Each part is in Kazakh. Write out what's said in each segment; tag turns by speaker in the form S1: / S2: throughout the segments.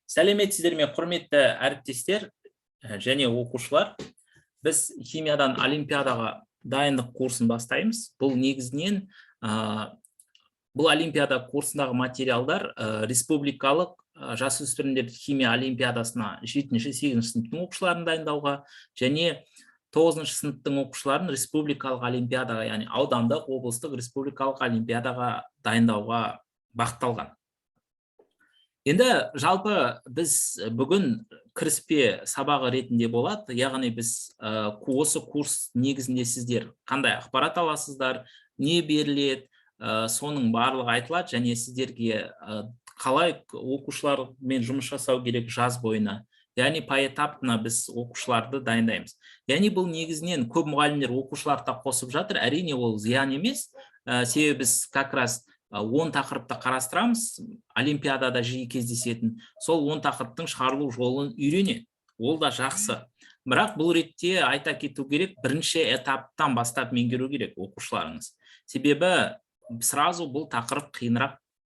S1: Сәлеметсіздер ме, құрметті әріптестер және оқушылар. Біз химиядан олимпиадаға дайындық курсын бастаймыз. Бұл негізінен бұл олимпиада курсындағы материалдар республикалық жасөспірімдер химия олимпиадасына 7-8 сыныптың оқушыларын дайындауға және 9 сыныптың оқушыларын республикалық олимпиадаға, яғни аудандық, облыстық, республикалық олимпиадаға дайындауға бағытталған. Енді жалпы біз бүгін кіріспе сабағы ретінде болады, яғни біз осы курс негізінде сіздер қандай ақпарат аласыздар, не беріледі, соның барлығы айтылады, және сіздерге қалай оқушылармен жұмыс жасау керек жаз бойына. Яғни поэтапно біз оқушыларды дайындаймыз. Яғни бұл негізінен көп мұғалімдер оқушыларды қосып жатыр, әрине ол зиян емес, себебі біз как раз 10 тақырыпты қарастырамыз, олимпиадада жиі кездесетін, сол 10 тақырыптың шығарылу жолын үйренеді. Ол да жақсы. Бірақ бұл ретте айта кету керек, бірінші этаптан бастап меңгеру керек оқушыларыңыз. Себебі сразу бұл тақырып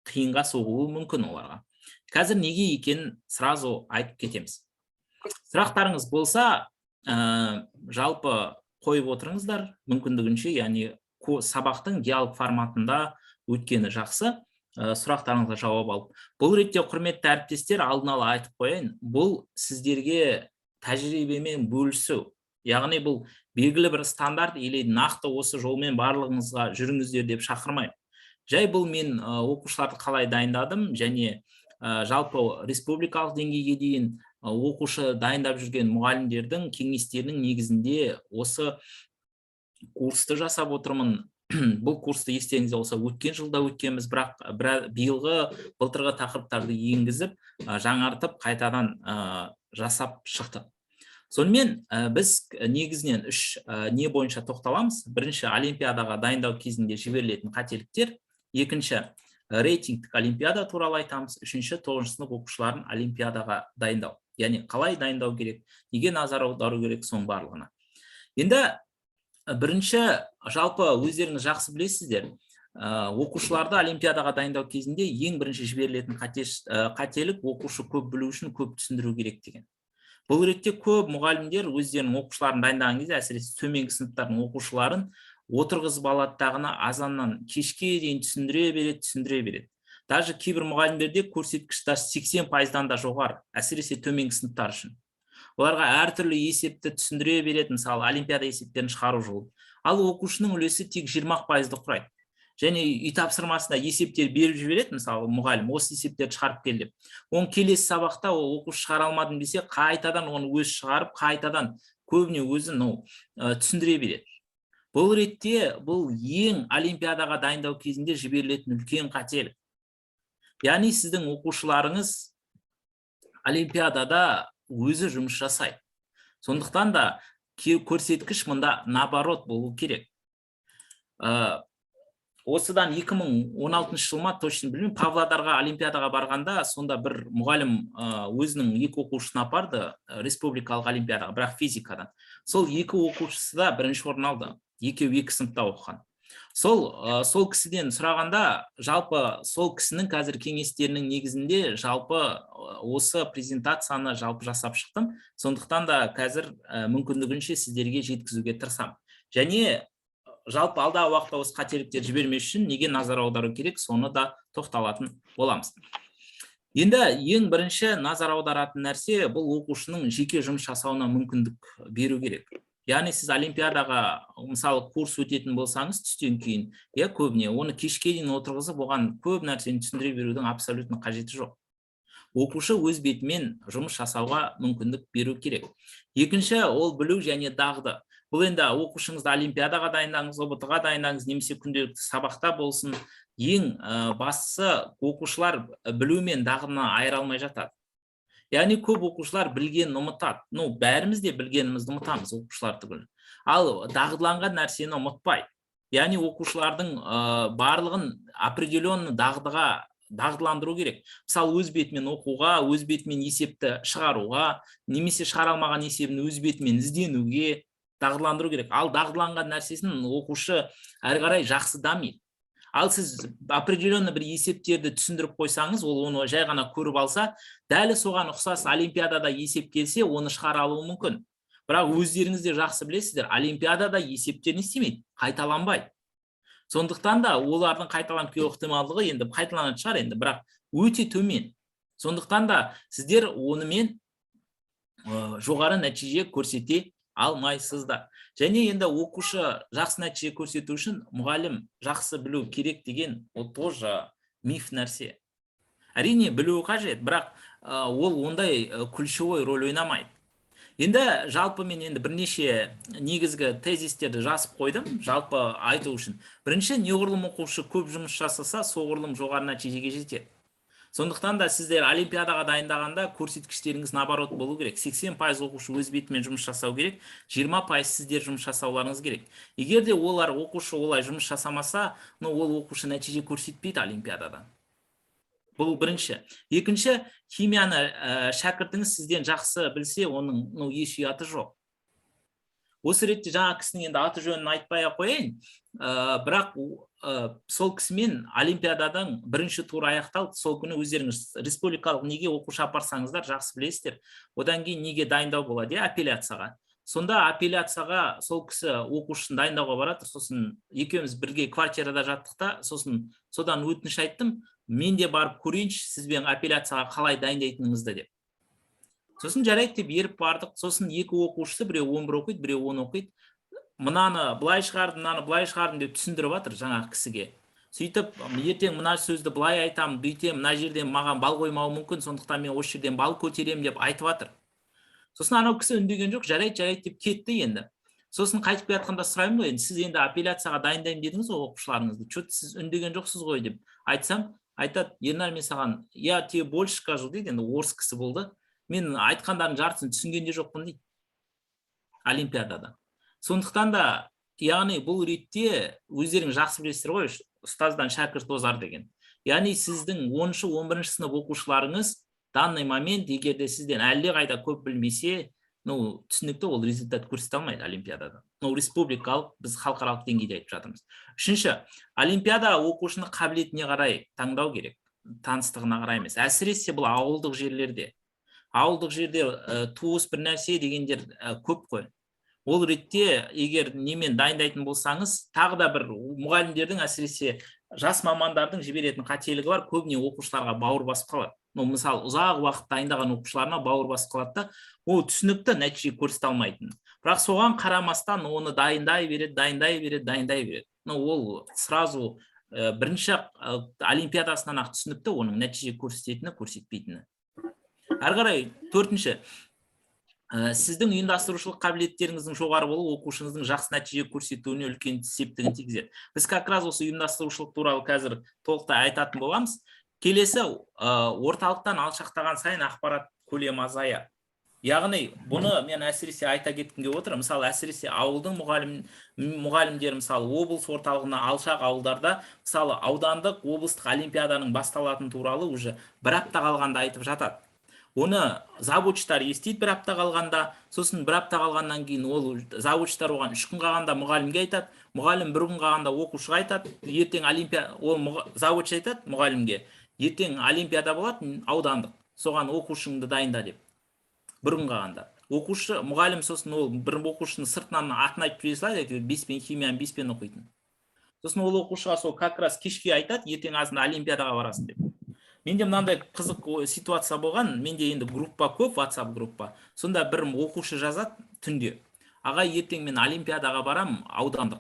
S1: қиынға соғуы мүмкін оларға. Қазір неге екенін сразу айтып кетеміз. Сұрақтарыңыз болса, жалпы қойып отырыңыздар мүмкіндігінше, яғни сабақтың диалог форматында өткені жақсы, сұрақтарыңызға жауап алып. Бұл ретте құрметті әріптестер, алдын ала айтып қояйын, бұл сіздерге тәжірибемен бөлісу. Яғни бұл белгілі бір стандарт или нақты осы жолмен барлығыңызға жүріңіздер деп шақырмаймын. Жай бұл мен оқушыларды қалай дайындадым және жалпы республикалық деңгейге дейін оқушы дайындап жүрген мұғалімдердің кеңестерінің негізінде осы курсты жасап отырмын. Бұл курсты естеріңізде болса өткен жылда өткенбіз, бірақ былтырғы тақырыптарды енгізіп, жаңартып, қайтадан жасап шықтық. Сонымен біз негізінен 3 не бойынша тоқталамыз. Бірінші, олимпиадаға дайындау кезінде жіберілетін қателіктер. Екінші, рейтингтік олимпиада туралы айтамыз. Үшінші, 9 сынып оқушыларын олимпиадаға дайындау. Яғни қалай дайындау керек, неге назар аудару керек, соның барлығына. Енді бірінші, жалпы өздеріңіз жақсы білесіздер, оқушыларды олимпиадаға дайындау кезінде ең бірінші жіберілетін қателік оқушы көп білу үшін көп түсіндіру керек деген. Бұл ретте көп мұғалімдер өздерінің оқушыларын дайындаған кезде, әсіресе төменгі сыныптардың оқушыларын отырғызып алады дағыны азаннан кешке дейін түсіндіре береді. Даже кейбір мұғалімдерде көрсеткіш 80%-дан да жоғары, әсіресе төменгі сыныптар үшін. Оларға әртүрлі есепті түсіндіре береді, мысалы, олимпиада есептерін шығару жолы. Ал оқушының үлесі тек 20%-ды құрайды. Және үй тапсырмасында есептер беріп жібереді, мысалы, мұғалім осы есептерді шығарып кел деп. Оның келесі сабақта ол оқушы шығара алмадым десе, қайтадан оны өзі шығарып, қайтадан көбіне өзі түсіндіре береді. Бұл ретте бұл ең олимпиадаға дайындау кезінде жіберілетін үлкен қателік. Яғни сіздің оқушыларыңыз олимпиадада өзі жұмыс жасайды. Сондықтан да көрсеткіш мұнда наоборот болу керек. Осыдан 2016 жылма точно білмеймін, Павлодарға олимпиадаға барғанда, сонда бір мұғалім өзінің 2 оқушысын апарды республикалық олимпиадаға, бірақ физикадан. Сол 2 оқушысы да бірінші орын алды, екеуі 2 сыныпта оқыған. Сол кісіден сұрағанда, жалпы сол кісінің қазір кеңестерінің негізінде жалпы осы презентацияны жалпы жасап шықтым. Сондықтан да қазір мүмкіндігінше сіздерге жеткізуге тырысамын. Және жалпы алдағы уақытта осы қателіктер жібермес үшін неге назар аудару керек, соны да тоқталатын боламыз. Енді ең бірінші назар аударатын нәрсе бұл оқушының жеке жұмыс жасауына мүмкіндік беру керек. Яғни сіз олимпиадаға, мысалы, курс өтетін болсаңыз, түстен кейін, көбіне оны кешке дейін отырғызып, оған көп нәрсені түсіндіре берудің абсолютно қажеті жоқ. Оқушы өз бетімен жұмыс жасауға мүмкіндік беру керек. Екінші, ол білу және дағды. Бұл енді оқушыңызды олимпиадаға дайындаңыз, ұбт-ға дайындаңыз, немесе күнделікті сабақта болсын, ең бастысы оқушылар білу мен дағдыны айыра алмай жатады. Яғни көп оқушылар білгенін ұмытады. Бәріміз де білгенімізді ұмытамыз, оқушылар түгілі. Ал дағдыланған нәрсені ұмытпайды. Яғни оқушылардың барлығын определенный дағдыландыру керек. Мысалы, өз бетімен оқуға, өз бетімен есепті шығаруға, немесе шығара алмаған есебін өз бетімен ізденуге дағдыландыру керек. Ал дағдыланған нәрсесін оқушы әрі қарай жақсы дамиды. Ал сіз определенный бір есептерді түсіндіріп қойсаңыз, ол оны жай ғана көріп алса, дәл соған ұқсас олимпиадада есеп келсе, оны шығара алуы мүмкін. Бірақ өздеріңіз де жақсы білесіздер, олимпиадада есептер не істемейді, қайталанбайды. Сондықтан да олардың қайталанып келу ықтималдығы енді қайталанатын шығар енді, бірақ өте төмен. Сондықтан да сіздер онымен жоғары нәтиже көрсете алмайсыздар. Және енді оқушы жақсы нәтиже көрсету үшін мұғалім жақсы білу керек деген ол тоже миф нәрсе. Әрине білуі қажет, бірақ ол ондай ключевой роль ойнамайды. Енді жалпы мен енді бірнеше негізгі тезистерді жазып қойдым, жалпы айту үшін. Бірінші, неғұрлым оқушы көп жұмыс жасаса, соғұрлым жоғары нәтижеге жетеді. Сондықтан да сіздер олимпиадаға дайындағанда көрсеткіштеріңіз наоборот болу керек. 80% оқушы өз бетімен жұмыс жасау керек, 20% сіздер жұмыс жасауларыңыз керек. Егер де олар оқушы олай жұмыс жасамаса, ол оқушы нәтиже көрсетпейді олимпиадада. Бұл бірінші. Екінші, химияны шәкіртіңіз сізден жақсы білсе, оның еш ұяты жоқ. Осы ретте жаңа кісінің енді аты жөнін айтпай қояйын, бірақ сол кісімен олимпиададан бірінші тур аяқталды. Сол күні өздеріңіз республикалық неге оқушы апарсаңыздар жақсы білесіздер. Одан кейін неге дайындау болады, апелляцияға. Сонда апелляцияға сол кісі оқушысын дайындауға барады. Сосын екеуміз бірге квартирада жаттық та, сосын содан өтініш айттым, мен де барып көрейінші сізбен апелляцияға қалай дайындайтыныңызды деп. Сосын жарайды деп еріп бардық. Сосын екі оқушысы, біреу 11 оқиды, біреу 10 оқиды. Мынаны былай шығардым, мынаны былай шығардым деп түсіндіріп жатыр жаңағы кісіге. Сөйтіп, ертең мына сөзді былай айтамын, бүйтем, мына жерден маған бал қоймауы мүмкін, сондықтан мен осы жерден бал көтерем деп айтып жатыр. Сосын анау кісі үндеген жоқ, жарайды деп кетті енді. Сосын қайтып келе жатқанда сұраймын ғой, енді сіз енді апелляцияға дайындаймын дедіңіз ғой оқушыларыңызды, что-то сіз үндеген жоқсыз ғой деп айтсам, айтады, Ернар, мен саған, я тебе больше скажу дейді, енді орыс кісі болды. Мен айтқандардың жартысын түсінгенде жоқпын дейді олимпиадада. Сондықтан да, яғни бұл ретте өздерің жақсы білесіздер ғой, ұстаздан шәкірт озар деген. Яғни сіздің 10-шы, 11-ші сынып оқушыларыңыз данный момент, егер де сізден әлде қайда көп білмесе, түсінікті ол результат көрсете алмайды олимпиадада. Республикалық, біз халықаралық деңгейде айтып жатырмыз. Үшінші, олимпиада оқушыны қабілетіне қарай таңдау керек, таныстығына қарай емес. Әсіресе бұл ауылдық жерлерде. Ауылдық жерде туыс бір нәрсе дегендер көп қой. Ол ретте, егер немен дайындайтын болсаңыз, тағы да бір мұғалімдердің, әсіресе жас мамандардың жіберетін қателігі бар, көбіне оқушыларға бауыр басып қалады. Мысалы, ұзақ уақыт дайындаған оқушыларына бауыр басып қалады да, ол түсінікті нәтиже көрсете алмайтын. Бірақ соған қарамастан оны дайындай береді. Ол сразу бірінші олимпиадасынан ақ түсінікті оның нәтиже көрсететіні, көрсетпейтіні. Әрі қарай, төртінші, сіздің ұйымдастырушылық қабілеттеріңіздің жоғары болуы оқушыңыздың жақсы нәтиже көрсетуіне үлкен септігін тигізеді. Біз как раз осы ұйымдастырушылық туралы қазір толықтай айтатын боламыз. Келесі, орталықтан алшақтаған сайын ақпарат көлемі азаяды. Яғни, бұны мен әсіресе айта кеткенге отырмын. Мысалы, әсіресе ауылдың мұғалімдері, мысалы, облыс орталығына алшақ ауылдарда, мысалы, аудандық облыстық олимпиаданың басталатын туралы уже бір апта қалғанда айтып жатады. Оны завучтар естейді бір апта қалғанда, сосын бір апта қалғаннан кейін ол завучтар оған 3 күн қалғанда мұғалімге айтады, мұғалім 1 күн қалғанда оқушыға айтады, ертең завуч айтады мұғалімге, ертең олимпиада болады аудандық, соған оқушыңды дайында деп. 1 күн қалғанда. Мұғалім сосын ол бір оқушыны сыртынан атын айтып бере салады, 5 пен химияны 5 пен оқитын. Сосын ол оқушыға сол как раз кешке айтады, ертең азында олимпиадаға барасың деп. Менде мынандай қызық ситуация болған, менде енді группа көп, WhatsApp группа. Сонда бір оқушы жазады түнде. Аға, ертең мен олимпиадаға барам аудандық.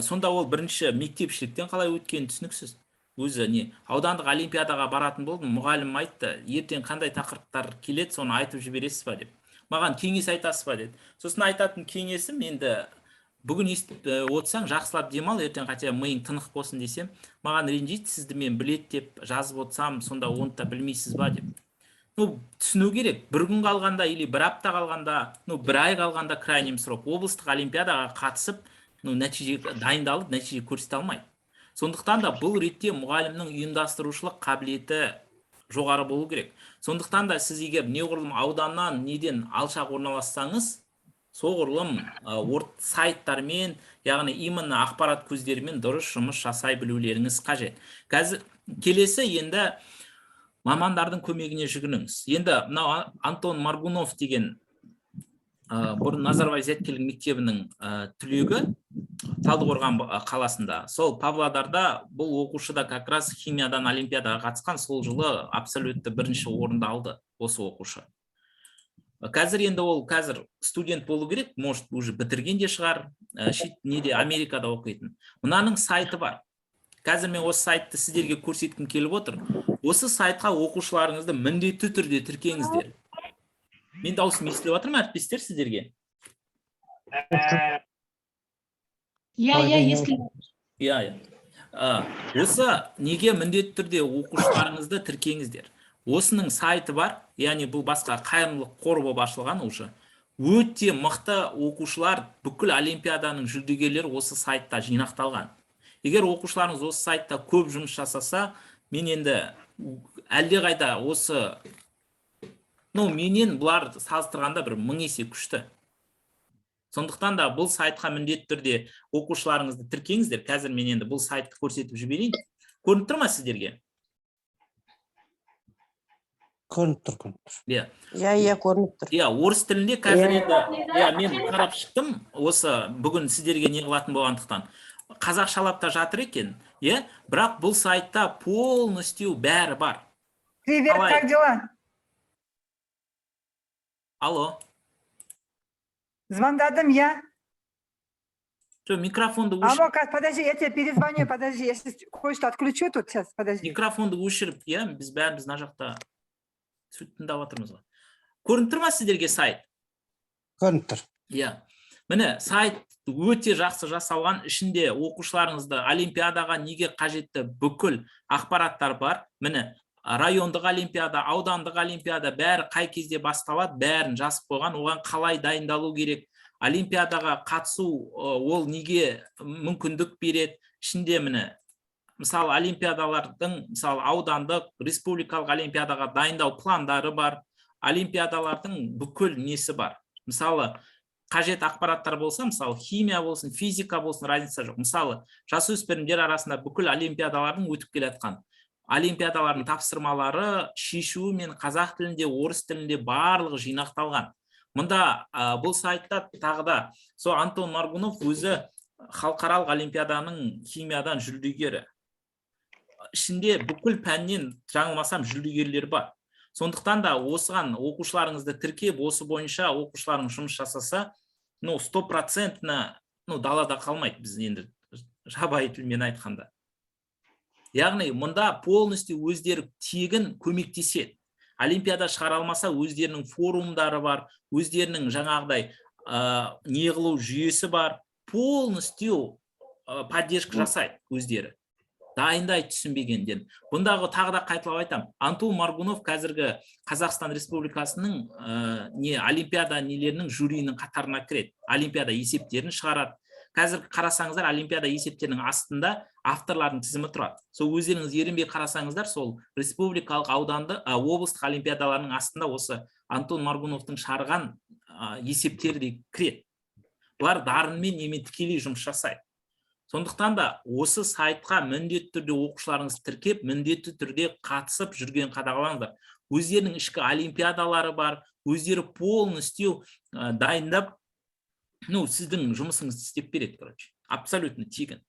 S1: Сонда ол бірінші мектепшіліктен қалай өткен түсініксіз. Өзі аудандық олимпиадаға баратын болдым, мұғалім айтты, ертең қандай тақырыптар келеді, соны айтып жібересіз ба деп. Маған кеңес айтасыз ба деді. Сосын айтатын кеңесім, енді бүгін естіп отырсаң, жақсылап демал, ертең қате миың тынық болсын десем, маған ренжиді, сізді мен білет деп жазып отырсам, сонда оны да білмейсіз ба деп. Түсіну керек, 1 күн қалғанда или 1 апта қалғанда, 1 ай қалғанда крайнем срок облыстық олимпиадаға қатысып, нәтиже дайындалып, нәтиже көрсете алмайды. Сондықтан да бұл ретте мұғалімнің ұйымдастырушылық қабілеті жоғары болу керек. Сондықтан да сіз егер неғұрлым ауданнан неден алшақ орналассаңыз, соғұрлым сайттармен, яғни именно ақпарат көздерімен дұрыс жұмыс жасай білулеріңіз қажет. Қазір келесі енді мамандардың көмегіне жүгініңіз. Енді мынау Антон Маргунов деген бұрын Назарбаев зияткерлік мектебінің түлегі, Талдықорған қаласында. Сол Павлодарда бұл оқушы да как раз химиядан олимпиадаға қатысқан, сол жылы абсолютті бірінші орынды алды осы оқушы. Қазір енді ол студент болу керек, может уже бітірген де шығар, неде Америкада оқитын. Мынаның сайты бар. Қазір мен осы сайтты сіздерге көрсеткім келіп отыр. Осы сайтқа оқушыларыңызды міндетті түрде тіркеңіздер. Мен дауысым естіліп жатыр ма, әріптестер, сіздерге? Иә. Осы неге міндетті түрде оқушыларыңызды тіркеңіздер? Осының сайты бар, яғни бұл басқа қайырымдылық қор болып ашылған уже. Өте мықты оқушылар, бүкіл олимпиаданың жүлдегерлері осы сайтта жинақталған. Егер оқушыларыңыз осы сайтта көп жұмыс жасаса, мен енді әлде қайда осы менен бұлар салыстырғанда бір 1000 есе күшті. Сондықтан да бұл сайтқа міндетті түрде оқушыларыңызды тіркеңіздер. Қазір мен енді бұл сайтты көрсетіп жіберейін. Көрініп тұр ма сіздерге?
S2: Көрініп тұр.
S3: Иә, көрініп тұр.
S1: Иә, орыс тілінде қазір енді мен қарап шықтым, осы бүгін сіздерге не қылатын болғандықтан. Қазақшалап та жатыр екен, бірақ бұл сайтта полностью бәрі бар.
S4: Привет, как дела?
S1: Алло.
S4: Звондадым я.
S1: Что, микрофонды
S4: Алло, подожди, я тебе перезвоню, подожди, я кое-что отключу тут сейчас, подожди.
S1: Микрофонды өшіріп, біз бәріміз мына жақта тыңдап отырмыз ғой. Көрініп тұр ма сіздерге сайт?
S2: Көрініп тұр.
S1: Иә. Міне, сайт өте жақсы жасалған, ішінде оқушыларыңызды олимпиадаға неге қажетті бүкіл ақпараттар бар. Міне, райондық олимпиада, аудандық олимпиада, бәрі қай кезде басталады, бәрін жазып қойған, оған қалай дайындалу керек, олимпиадаға қатысу ол неге мүмкіндік береді. Ішінде міне, мысалы олимпиадалардың, мысалы аудандық, республикалық олимпиадаға дайындау пландары бар, олимпиадалардың бүкіл несі бар. Мысалы, қажет ақпараттар болса, мысалы химия болсын, физика болсын, разница жоқ. Мысалы, жасөспірімдер арасында бүкіл олимпиадалардың өтіп келатқан олимпиадалардың тапсырмалары шешуі мен қазақ тілінде, орыс тілінде барлығы жинақталған. Мұнда бұл сайтта тағы да сол Антон Маргунов өзі халықаралық олимпиаданың химиядан жүлдегері. Ішінде бүкіл пәннен жаңылмасам жүлдегерлер бар. Сондықтан да осыған оқушыларыңызды тіркеп, осы бойынша оқушыларың жұмыс жасаса, 100% далада қалмайды, біз енді жабайы тілмен айтқанда. Яғни, мұнда полностью өздері тегін көмектеседі. Олимпиада шығара алмаса, өздерінің форумдары бар, өздерінің жаңағыдай неғылу жүйесі бар, полностью поддержка жасайды өздері. Дайындай түсінбегенден. Бұндағы тағы да қайталап айтам. Антон Маргунов қазіргі Қазақстан Республикасының олимпиада нелерінің жюриінің қатарына кіреді. Олимпиада есептерін шығарады. Қазір қарасаңыздар, олимпиада есептерінің астында авторлардың тізімі тұрады. Сол өздеріңіз ерінбей қарасаңыздар, сол республикалық ауданды, облыстық олимпиадаларының астында осы Антон Маргуновтың шығарған есептері де кіреді. Бұлар дарынмен немен тікелей жұмыс жасайды. Сондықтан да осы сайтқа міндетті түрде оқушыларыңыз тіркеп, міндетті түрде қатысып жүрген қадағалаңыздар. Өздерінің ішкі олимпиадалары бар, өздері полностью дайындап, сіздің жұмысыңызды істеп береді, короче. Абсолютно тегін.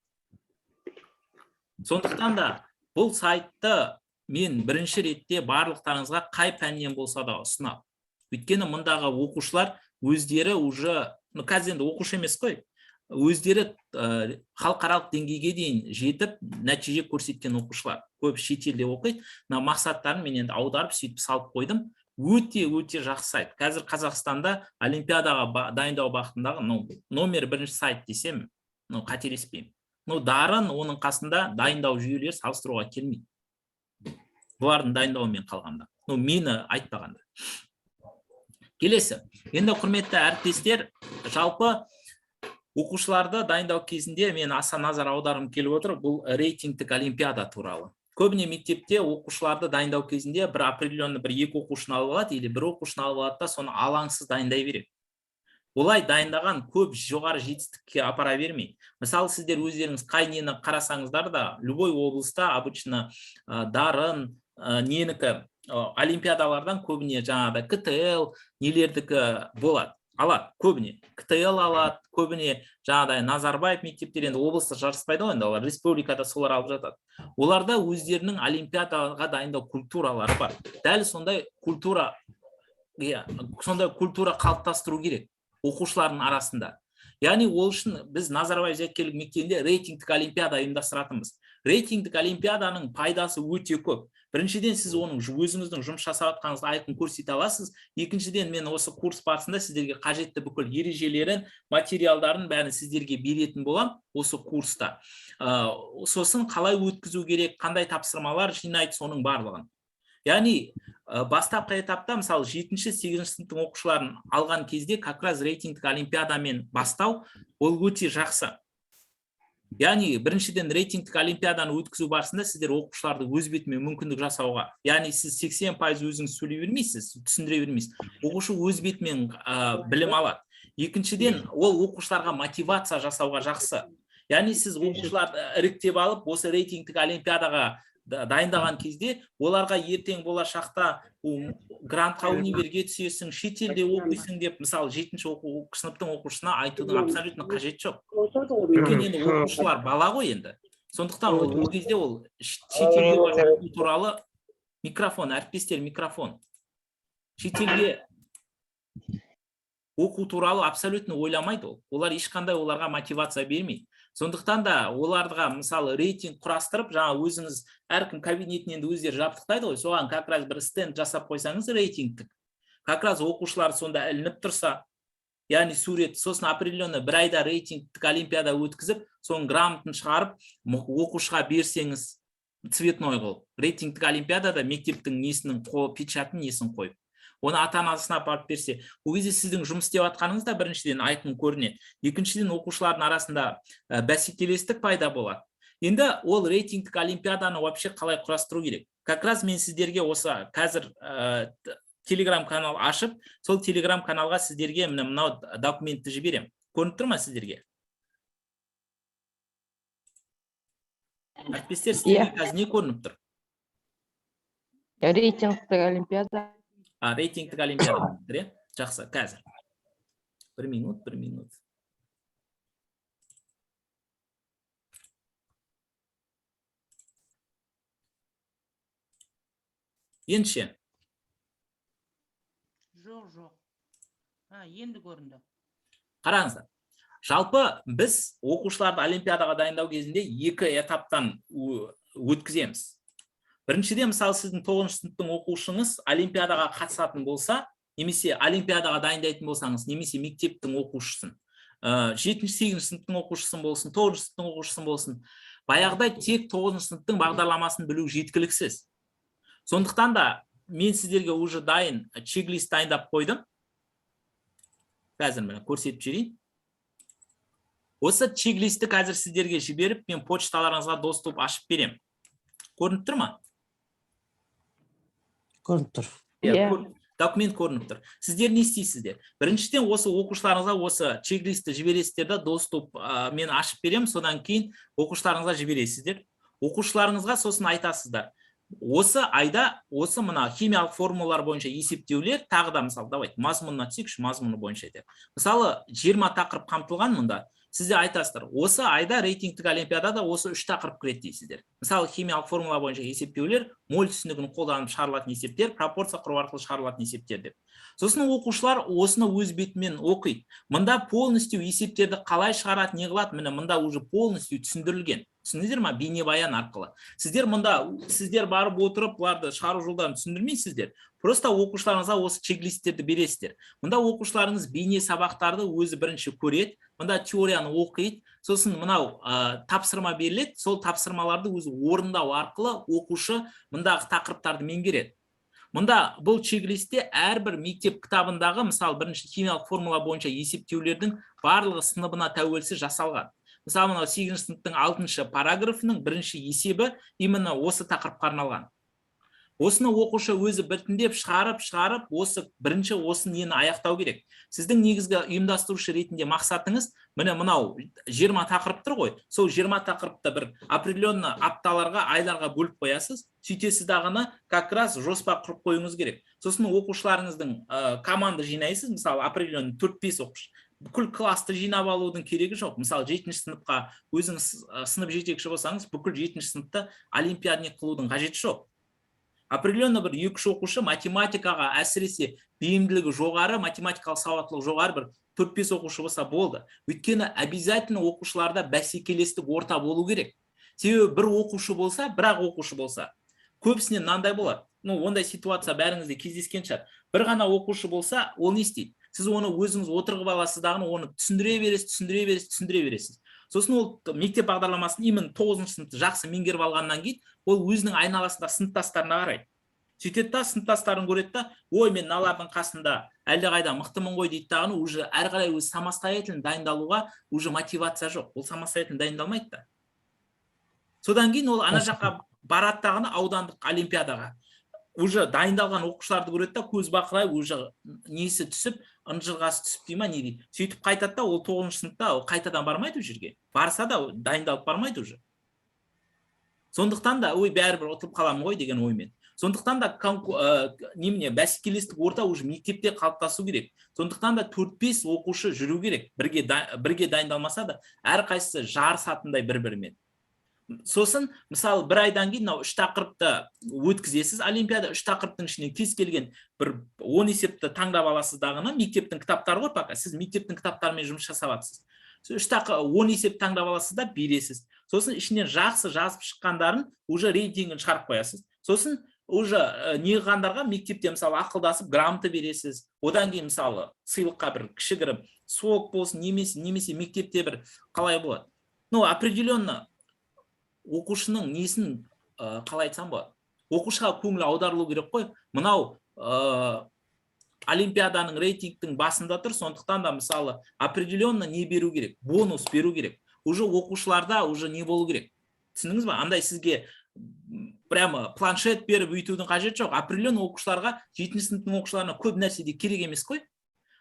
S1: Сондықтан да бұл сайтты мен бірінші ретте барлықтарыңызға қай пәннен болса да ұсынамын. Өйткені мұндағы оқушылар өздері уже, қазір енді оқушы емес қой, өздері халықаралық деңгейге дейін жетіп, нәтиже көрсеткен оқушылар. Көп шетелде оқиды. Мақсаттарын мен енді аударып, сөйтіп салып қойдым. Өте жақсы сайт. Қазір Қазақстанда олимпиадаға дайындау бағытындағы номер 1 сайт десем, қателеспеймін. Дарын оның қасында дайындау жүйелері салыстыруға келмейді. Бұлардың дайындауымен қалғанда. Мені айтпағанда. Келесі. Енді құрметті әріптестер, жалпы оқушыларды дайындау кезінде мен аса назар аударғым келіп отыр, бұл рейтингтік олимпиада туралы. Көбіне мектепте оқушыларды дайындау кезінде бір определенный бір екі оқушыны алып алады, или бір оқушыны алып алады да, соны алаңсыз дайындай береді. олай дайындаған көп жоғары жетістікке апара бермейді. Мысалы, сіздер өздеріңіз қай нені қарасаңыздар да, любой облыста обычно дарын, ненікі олимпиадалардан көбіне жаңағыдай КТЛ, нелердікі болады. Алады, көбіне. КТЛ алады, көбіне жаңағыдай Назарбаев мектептер, енді облыста жарыспайды ғой, енді олар республикада солар алып жатады. Оларда өздерінің олимпиадаға дайындау культуралары бар. Дәл сондай культура қалыптастыру керек оқушылардың арасында. Яғни ол үшін біз Назарбаев зияткерлік мектебінде рейтингтік олимпиада ұйымдастыратынбыз. Рейтингтік олимпиаданың пайдасы өте көп. Біріншіден, сіз оның өзіңіздің жұмыс жасап жатқаныңызды айқын көрсете аласыз. Екіншіден, мен осы курс барысында сіздерге қажетті бүкіл ережелерін, материалдарын бәрін сіздерге беретін болам осы курста. Сосын қалай өткізу керек, қандай тапсырмалар жинайды, соның барлығын. Яғни бастапқы этапта, мысалы 7-8 сыныптың оқушыларын алған кезде как раз рейтингтік олимпиадамен бастау ол өте жақсы. Яғни біріншіден рейтингтік олимпиаданы өткізу барысында сіздер оқушыларды өз бетімен мүмкіндік жасауға, яғни сіз 80% өзіңіз сөйлей бермейсіз, түсіндіре бермейсіз. Оқушы өз бетімен білім алады. Екіншіден, ол оқушыларға мотивация жасауға жақсы. Яғни сіз оқушыларды іріктеп алып, осы рейтингтік олимпиадаға дайындаған кезде оларға ертең болашақта грантқа универге түсесің, шетелде оқисың деп, мысалы 7-ші сыныптың оқушысына айтудың абсолютно қажет жоқ. Өйткені енді оқушылар бала ғой енді. Сондықтан ол кезде ол шетелге оқу туралы микрофон, әріптестер микрофон. Шетелге оқу туралы абсолютно ойламайды ол. Олар ешқандай оларға мотивация бермейді. Сондықтан да оларға мысалы рейтинг құрастырып, жаңа өзіңіз әркім кабинетінен өздері жабдықтайды ғой, соған как раз бір стенд жасап қойсаңыз рейтингтік. Как раз оқушылар сонда ілініп тұрса, яғни сурет, сосын определенный бір айда рейтингтік олимпиада өткізіп, соның грамотын шығарып, оқушыға берсеңіз, цветной қылып. Рейтингтік олимпиадада мектептің несінің печатын несін қойып. Оны ата-анасына апарып берсе, ол кезде сіздің жұмыс істеп жатқаныңыз да біріншіден айқын көрінеді. Екіншіден, оқушылардың арасында бәсекелестік пайда болады. Енді ол рейтингтік олимпиаданы вообще қалай құрастыру керек? Как раз мен сіздерге осы қазір телеграм канал ашып, сол телеграм каналға сіздерге мынау документті жіберем. Көрініп тұр ма сіздерге? Әріптестер, сіздерге қазір не көрініп тұр?
S3: Рейтингтік олимпиада.
S1: Рейтингтік олимпиада. Жақсы, қазір. Бір минут. Ендше?
S5: Жоқ. Енді көрінді.
S1: Қараңыздар. Жалпы біз оқушыларды олимпиадаға дайындау кезінде екі этаптан өткіземіз. Біріншіден, мысалы, сіздің 9-шы сыныптың оқушыңыз олимпиадаға қатысатын болса, немесе олимпиадаға дайындайтын болсаңыз, немесе мектептің оқушысын, 7-8 сыныптың оқушысын болсын, 9-шы сыныптың оқушысын болсын, баяғыдай тек 9-шы сыныптың бағдарламасын білу жеткіліксіз. Сондықтан да мен сіздерге уже дайын чек-лист дайындап қойдым. Қазір мені көрсетіп жіберейін. Осы чек-листті қазір сіздерге жіберіп, мен почталарыңызға доступ ашып берем. Көрініп тұр ма?
S2: Көрініп тұр.
S1: Документ көрініп тұр. Сіздер не істейсіздер? Біріншіден, осы оқушыларыңызға осы чек-листті жібересіздер да, доступ мен ашып берем, содан кейін оқушыларыңызға жібересіздер. Оқушыларыңызға сосын айтасыздар. Осы айда, осы мына химиялық формулалар бойынша есептеулер, тағы да мысалы, давайте, мазмұнына түсейікші, мазмұны бойынша деп. Мысалы, 20 тақырып қамтылған мұнда. Сіздер айтасыздар, осы айда рейтингтік олимпиадада осы 3 тақырып кіреді дейсіздер. Мысалы, химиялық формула бойынша есептеулер, моль түсінігін қолданып шығарылатын есептер, пропорция құру арқылы шығарылатын есептер деп. Сосын оқушылар осыны өз бетімен оқиды. Мында полностью есептерді қалай шығарады, не қылады, міне мында уже полностью түсіндірілген. Түсіндіңіздер ма? Бейнебаян арқылы. Сіздер барып отырып, бұларды шығару жолдарын түсіндірмейсіздер. Просто оқушыларыңызға осы чек-листтерді бересіздер. Мында оқушыларыңыз бейне сабақтарды өзі бірінші көреді, мында теорияны оқиды, сосын мынау тапсырма беріледі, сол тапсырмаларды өзі орындау арқылы оқушы мындағы тақырыптарды меңгереді. Мында бұл чек-листте әрбір мектеп кітабындағы, мысалы, бірінші химиялық формула бойынша есептеулердің барлығы сыныбына тәуелсіз жасалған. Мысалы, 8-ші сыныптың 6-шы параграфының бірінші есебі именно осы тақырыпқа арналған. Осыны оқушы өзі біртіндеп шығарып, осы бірінші осы нені аяқтау керек. Сіздің негізгі ұйымдастырушы ретінде мақсатыңыз, міне мынау 20 тақырып тұр ғой, сол 20 тақырыпты бір определенный апталарға, айларға бөліп қоясыз, сөйтесіз дағыны как раз жоспар құрып қойыңыз керек. Сосын оқушыларыңыздың команда жинайсыз, мысалы определенный 4-5 оқушы. Бүкіл класты жинап алудың керегі жоқ. Мысалы 7-ші сыныпқа өзіңіз сынып жетекші болсаңыз, бүкіл 7-ші сыныпты олимпиадник қылудың қажеті жоқ. Определенный бір 2-3 оқушы математикаға әсіресе бейімділігі жоғары, математикалық сауаттылығы жоғары бір 4-5 оқушы болса болды. Өйткені обязательно оқушыларда бәсекелестік орта болу керек. Себебі бір оқушы болса, бірақ оқушы болса, көбісінен мынандай болады. Ондай ситуация бәріңізде кездескен шығар. Бір ғана оқушы болса, ол не істейді? Сіз оны өзіңіз отырғып аласыз дағыны, оны түсіндіре бересіз. Сосын ол мектеп бағдарламасын именно 9-шы сыныпты жақсы меңгеріп алғаннан кейін, ол өзінің айналасында сыныптастарына қарайды. Сөйтеді да, сыныптастарын көреді да, ой, мен мыналардың қасында әлдеқайда мықтымын ғой дейді дағыны, уже әрі қарай өз самостоятельно дайындалуға уже мотивация жоқ. Ол самостоятельно дайындалмайды да. Содан кейін ол ана жаққа барады дағыны аудандық олимпиадаға. Уже дайындалған оқушыларды көреді да, көз бақырай, уже несі түсіп, ынжырғасы түсіп дей ма, не дейді. Сөйтіп қайтады да, ол 9-шы сыныпта қайтадан бармайды ол жерге. Барса да дайындалып бармайды уже. Сондықтан да, ой, бәрібір ұтылып қаламын ғой деген оймен. Сондықтан да бәсекелестік орта уже мектепте қалыптасу керек. Сондықтан да 4-5 оқушы жүру керек. Бірге дайындалмаса да, әрқайсысы жарысатындай бір-бірімен. Сосын, мысалы, бір айдан кейін 3 тақырыпты өткізесіз олимпиада, 3 тақырыптың ішінен кез келген бір 10 есепті таңдап аласыз дағыны, мектептің кітаптары ғой, пока сіз мектептің кітаптарымен жұмыс жасап жатсыз. 10 есеп таңдап аласыз да бересіз. Сосын ішінен жақсы жазып шыққандарын уже рейтингін шығарып қоясыз. Сосын уже неғандарға мектепте мысалы ақылдасып грамота бересіз. Одан кейін мысалы сыйлыққа бір кішігірім сок болсын, немесе мектепте бір қалай болады. Определенно оқушының несін қалай айтсам болады. Оқушыға көңіл аударылу керек қой. Мынау олимпиаданың рейтингтің басында тұр, сондықтан да мысалы определенно не беру керек, бонус беру керек. Уже оқушыларда уже не болу керек. Түсініңіз ба? Андай сізге прямо планшет беріп өйтудің қажеті жоқ. Определенно оқушыларға, 7-ші сыныптың оқушыларына көп нәрседе керек емес қой.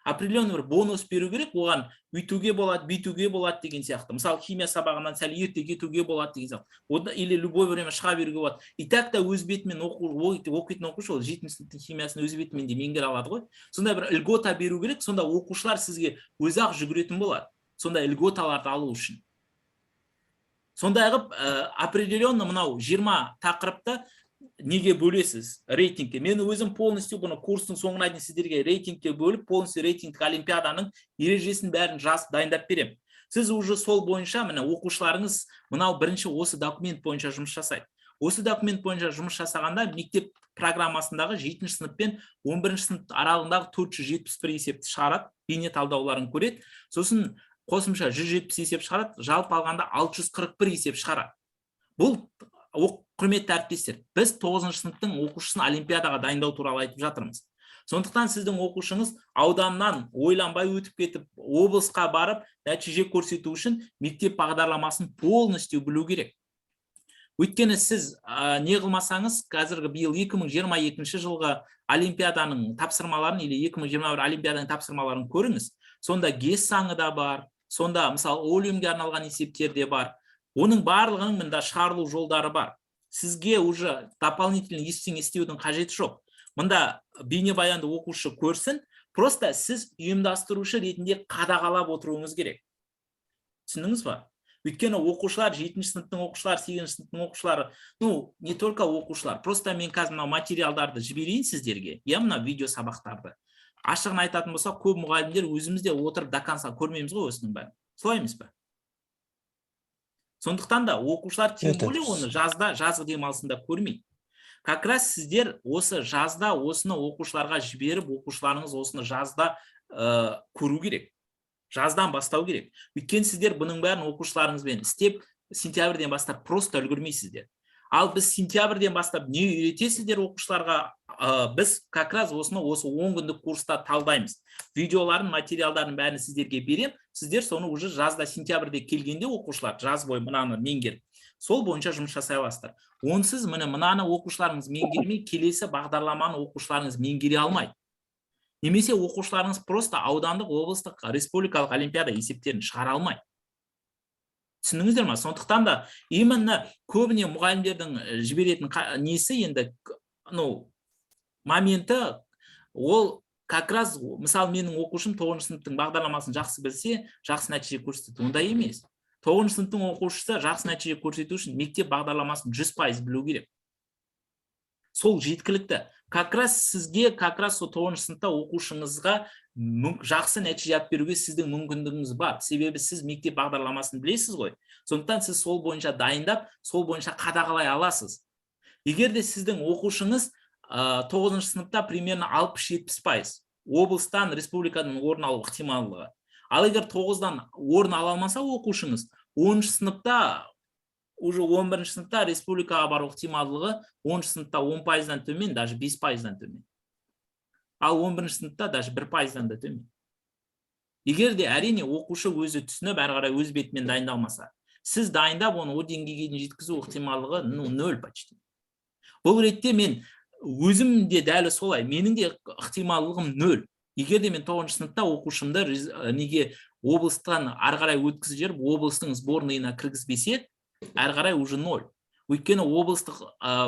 S1: Определенный бір бонус беру керек, оған үйтуге болады, бүйтуге болады деген сияқты. Мысалы, химия сабағынан сәл ерте кетуге болады деген сияқты. Или любой время шыға беруге болады. И так та өз бетімен оқитын оқушы, ол 7-ші сыныптың химиясын өз бетімен де меңгере алады ғой. Сонда бір льгота беру керек, сонда оқушылар сізге өзі-ақ жүгіретін болады. Сонда льготаларды алу үшін. Сондай қып, определенно мынау 20 тақырыпты неге бөлесіз рейтингке. Мен өзім полностью бұны курстың соңына дейін сіздерге рейтингке бөліп, полностью рейтингтік олимпиаданың ережесін бәрін жазып дайындап берем. Сіз уже сол бойынша, міне оқушыларыңыз мынау бірінші осы документ бойынша жұмыс жасайды. Осы документ бойынша жұмыс жасағанда мектеп программасындағы 7-ші сынып пен 11-ші сынып аралығындағы 471 есепті шығарады, бейне талдауларын көреді. Сосын қосымша 170 есеп шығарады, жалпы алғанда 641 есеп шығарады. Бұл құрметті әріптестер, біз 9-ші сыныптың оқушысын олимпиадаға дайындау туралы айтып жатырмыз. Сондықтан сіздің оқушыңыз ауданнан ойланбай өтіп кетіп, облысқа барып, нәтиже көрсету үшін мектеп бағдарламасын полностью білу керек. Өйткені сіз не қылмасаңыз, қазіргі биыл 2022 жылғы олимпиаданың тапсырмаларын, или 2021 олимпиаданың тапсырмаларын көріңіз. Сонда ГЕС заңы да бар, сонда мысалы өлімге арналған есептер де бар. Оның барлығының мында шығарылу жолдары бар. Сізге уже дополнительно ештеңе істеудің қажеті жоқ. Мында бейнебаянды оқушы көрсін, просто сіз ұйымдастырушы ретінде қадағалап отыруыңыз керек. Түсіндіңіз ба? Өйткені оқушылар, 7-ші сыныптың оқушылар, 8-ші сыныптың оқушылары, не только оқушылар, просто мен қазір мына материалдарды жіберейін сіздерге, мына видео сабақтарды. Ашығын айтатын болса, көп мұғалімдер өзімізде отырып до конца көрмейміз ғой осының бәрін. Солай емес пе? Сондықтан да оқушылар тем более оны жазғы демалысында көрмейді. Как раз сіздер осы жазда осыны оқушыларға жіберіп, оқушыларыңыз осыны жазда көру керек. Жаздан бастау керек. Өйткені сіздер бұның бәрін оқушыларыңызбен істеп, сентябрьден бастап просто үлгермейсіздер. Ал біз сентябрьден бастап не үйретесіздер оқушыларға, біз как раз осыны осы 10 күндік курста талдаймыз. Видеоларын, материалдарын бәрін сіздерге берем. Сіздер соны уже жазда сентябрьде келгенде оқушылар жаз бойы мынаны меңгеріп, сол бойынша жұмыс жасай аласыздар. Онсыз мынаны оқушыларыңыз меңгермей, келесі бағдарламаны оқушыларыңыз меңгере алмайды. Немесе оқушыларыңыз просто аудандық, облыстық, республикалық олимпиада есептерін шығара алмайды. Түсіндіңіздер ма? Сондықтан да именно көбіне мұғалімдердің жіберетін несі енді моменті ол как раз, мысалы менің оқушым 9 сыныптың бағдарламасын жақсы білсе, жақсы нәтиже көрсетеді. Ондай емес. 9 сыныптың оқушысы жақсы нәтиже көрсету үшін мектеп бағдарламасын 100% білу керек. Сол жеткілікті. Как раз сізге, как раз сол 9 сыныпта оқушыңызға жақсы нәтиже алып беруге сіздің мүмкіндігіңіз бар. Себебі сіз мектеп бағдарламасын білесіз ғой. Сондықтан сіз сол бойынша дайындап, сол бойынша қадағалай аласыз. Егер де сіздің оқушыңыз 9 сыныпта примерно 60-70% облыстан, республикадан орын алу ықтималдығы. Ал егер 9-дан орын ала алмаса оқушыңыз, 10 сыныпта, уже 11 сыныпта республикаға бару ықтималдығы 10 сыныпта 10%-дан төмен, даже 5%-дан төмен. Ал 11 сыныпта даже 1%-дан да төмен. Егер де әрине оқушы өзі түсініп, әрі қарай өз бетімен дайындалмаса, сіз дайындап, оны о деңгейге жеткізу ықтималдығы 0 почти. Бұл ретте мен өзім де дәл солай, менің де ықтималдығым 0. Егер де мен 9 сыныпта оқушымды неге облыстан ары қарай өткізіп жіберіп, облыстың сборныйына кіргізбесе, ары қарай уже 0. Өйткені облыстық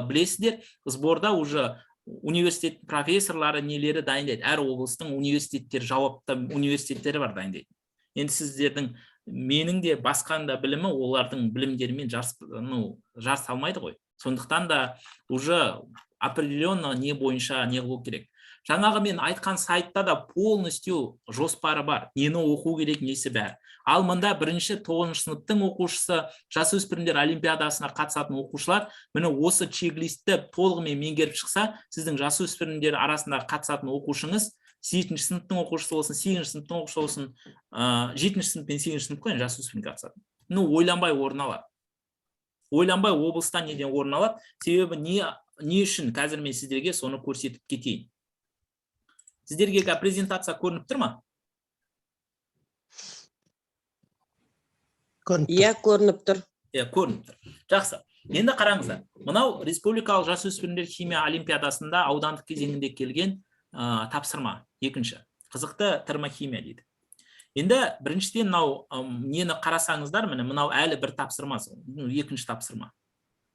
S1: білесіздер, сборда уже университет профессорлары нелері дайындайды. Әр облыстың университеттер, жауапты университеттері бар дайындайды. Енді сіздердің менің де басқанда білімі олардың білімдерімен жарыс алмайды ғой. Сондықтан да уже определенно не бойынша не қылу керек. Жаңағы мен айтқан сайтта да полностью жоспары бар. Нені оқу керек, несі бәрі. Ал мында бірінші 9 сыныптың оқушысы, жасөспірімдер олимпиадасына қатысатын оқушылар, міне осы чек-листті толығымен меңгеріп шықса, сіздің жасөспірімдер арасында қатысатын оқушыңыз 7 сыныптың оқушысы болсын, 8 сыныптың оқушысы болсын, 7 сынып пен 8 сынып қойын жасөспірімге қатысады. Ойланбай орын алады. Ойланбай облыстан неден орын алады. Себебі не үшін қазір мен сіздерге соны көрсетіп кетейін. Сіздерге презентация көрініп тұр ма?
S3: Иә, көрініп тұр.
S1: Көрініп тұр. Жақсы. Енді қараңыздар. Мынау республикалық жасөспірімдер химия олимпиадасында аудандық кезеңінде келген тапсырма. Екінші. Қызықты термохимия дейді. Енді біріншіден мынау нені қарасаңыздар, мынау әлі бір тапсырма, екінші тапсырма.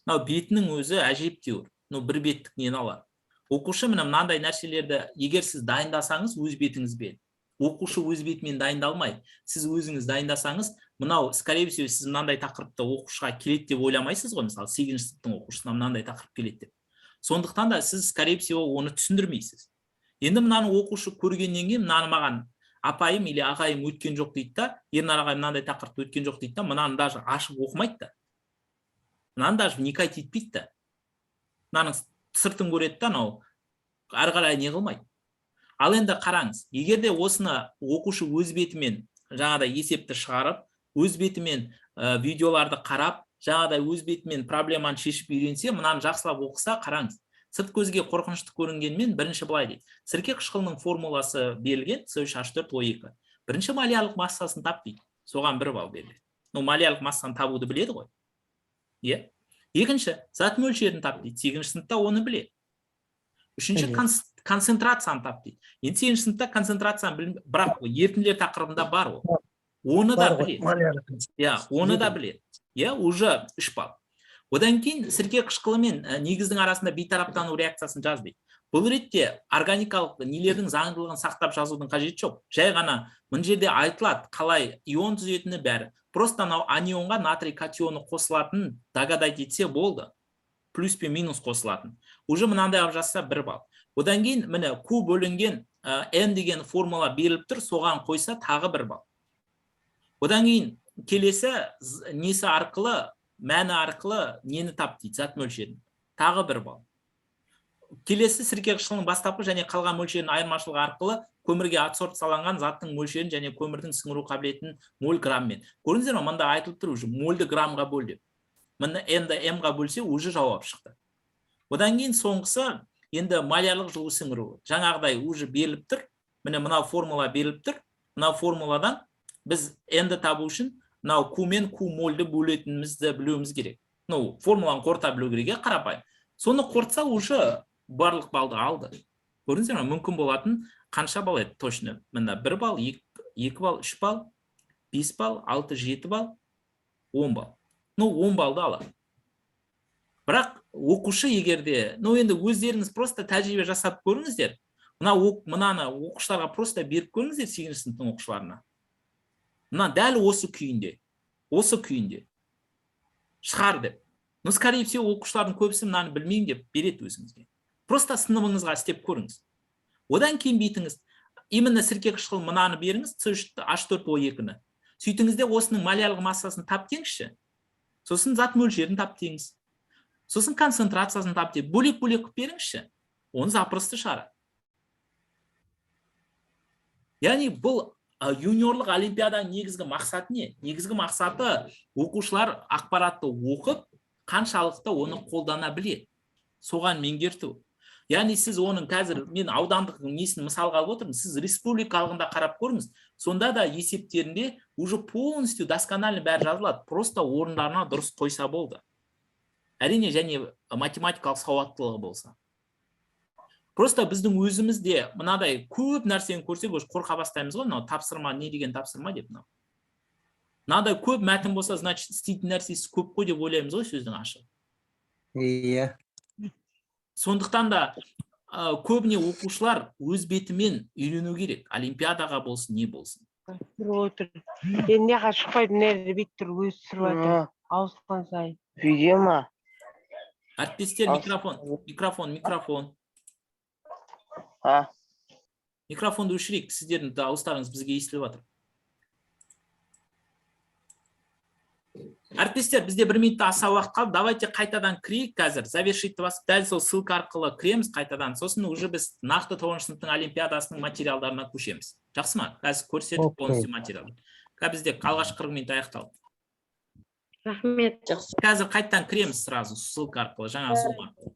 S1: Мынау бетінің өзі әжептеуір. Бір беттік нені алады. Оқушы мынандай нәрселерді егер сіз дайындасаңыз өз бетіңізбен, оқушы өз бетімен дайындалмай, сіз өзіңіз дайындасаңыз, мынау скорее всего сіз мынандай тақырыпты оқушыға келеді деп ойламайсыз ғой, мысалы 8 сыныптың оқушысына мынандай тақырып келеді деп. Сондықтан да сіз скорее всего оны түсіндірмейсіз. Енді мынаны оқушы көргеннен кейін мынаны маған апайым или ағайым өткен жоқ дейді да, Ернар ағай мынандай тақырыпты өткен жоқ дейді да, мынаны даже ашып оқымайды да. Мынаны даже вникать етпейді да. Мынаның сыртын көреді да, ары қарай не қылмайды. Ал енді қараңыз, егер де осыны оқушы өз бетімен жаңағыдай есепті шығарып, өз бетімен видеоларды қарап, жаңағыдай өз бетімен проблеманы шешіп үйренсе, мынаны жақсылап оқыса, қараңыз. Сырт көзге қорқынышты көрінгенмен бірінші былай дейді. Сірке қышқылының формуласы берілген С3H4O2. Бірінші малиялық массасын тап дейді. Соған 1 балл беріледі. Малиялық массаны табуды біледі ғой. Е? Екінші, зат мөлшерін тап дейді. 8 сыныпта оны біледі. Үшінші, концентрацияны тап дейді. Енді 8 сыныпта концентрацияны білмейді, бірақ ерітінділер тақырыбында бар ол. Оны да біледі. Оны да біледі. Уже 3 балл. Одан кейін сірке қышқылы мен негіздің арасында бейтараптану реакциясын жаз дейді. Бұл ретте органикалық нелердің заңдылығын сақтап жазудың қажеті жоқ. Жай ғана мына жерде айтылады, қалай ион түзетіні бәрі. Просто анионға натрий катионы қосылатын догадать етсе болды. Плюс пен минус қосылатын. Уже мынандай алып жазса 1 балл. Одан кейін міне Q бөлінген N деген формула беріліп тұр, соған қойса тағы 1 балл. Одан кейін келесі несі арқылы, мәні арқылы нені тап дейді, зат мөлшерін. Тағы 1 балл. Келесі сірке қышқылының бастапқы және қалған мөлшерінің айырмашылығы арқылы көмірге адсорбцияланған заттың мөлшерін және көмірдің сіңіру қабілетін моль граммен. Көрдіңіздер ме, мында айтылып тұр уже мольді грамға бөл деп. Мына N-ді M-ға бөлсе уже жауап шықты. Одан кейін соңғысы енді малярлық жылу сіңіру. Жаңағыдай уже беріліп тұр. Міне мынау формула беріліп тұр. Мынау формуладан біз N-ді табу үшін мынау Q мен Q мольді бөлетінімізді білуіміз керек. Ну, формуланы қорыта білу керек, қарапайым. Соны қорытса уже барлық балды алды. Көрдіңіздер ме? Мүмкін болатын қанша бал еді точно? Мында 1 бал, 2 бал, 3 бал, 5 бал, 6, 7 бал, 10 бал. Ну, 10 балды алады. Бірақ оқушы егерде, ну енді өздеріңіз просто тәжірибе жасап көріңіздер. Мынаны оқушыларға просто беріп көріңіздер 8-ші сыныптың оқушыларына. Мына дәл осы күйінде. Шығар деп. Ну, скорее всего, оқушылардың көбісі мынаны білмеймін деп береді өзіңізге. Просто сыныбыңызға істеп көріңіз. Одан кейін бүйтіңіз. Именно сірке қышқыл мынаны беріңіз, H4O2-ні. Сөйтіңізде осының малялық массасын тап теңізші. Сосын зат мөлшерін тап теңіз. Сосын концентрациясын тап теңіз. Бөлек-бөлек қып беріңізші. Оны запросто шығарады. Яғни бұл юниорлық олимпиаданың негізгі мақсаты не? Негізгі мақсаты оқушылар ақпаратты оқып, қаншалықты оны қолдана біледі. Соған меңгерту. Яғни сіз оның қазір, мен аудандық несін мысалға алып отырмын, сіз республикалығында қарап көріңіз, сонда да есептерінде уже полностью досконально бәрі жазылады. Просто орындарына дұрыс қойса болды. Әрине, және математикалық сауаттылығы болса. Просто біздің өзімізде мынадай көп нәрсені көрсек, қорқа бастаймыз ғой, тапсырма, не деген тапсырма деп. Мынадай көп мәтін болса, значит, істейтін нәрсесі көп қой деп ойлаймыз ғой сөздің ашы.
S2: Иә.
S1: Сондықтан да көбіне оқушылар өз бетімен үйрену керек. Олимпиадаға болсын, не болсын.
S3: Неға шықпайды, нәрді беттір өз сұрватыр. Ауысқан сайын.
S6: Видео ма?
S1: Әріптестер, микрофон. Микрофонды өшірейік, сіздердің дауыстарыңыз бізге естіліп жатыр. Әріптестер, бізде 1 минутта аса уақыт қалды. Давайте қайтадан кірейік қазір. Завершитті басып, дәл сол ссылка арқылы кіреміз қайтадан. Сосын уже біз нақты 9-шы сыныптың олимпиадасының материалдарына көшеміз. Жақсы ма? Қазір көрсетіп полностью материал. Бізде алғашқы 40 минут аяқталды.
S3: Рахмет.
S1: Қазір қайтадан кіреміз сразу ссылка арқылы, жаңа Zoom арқылы.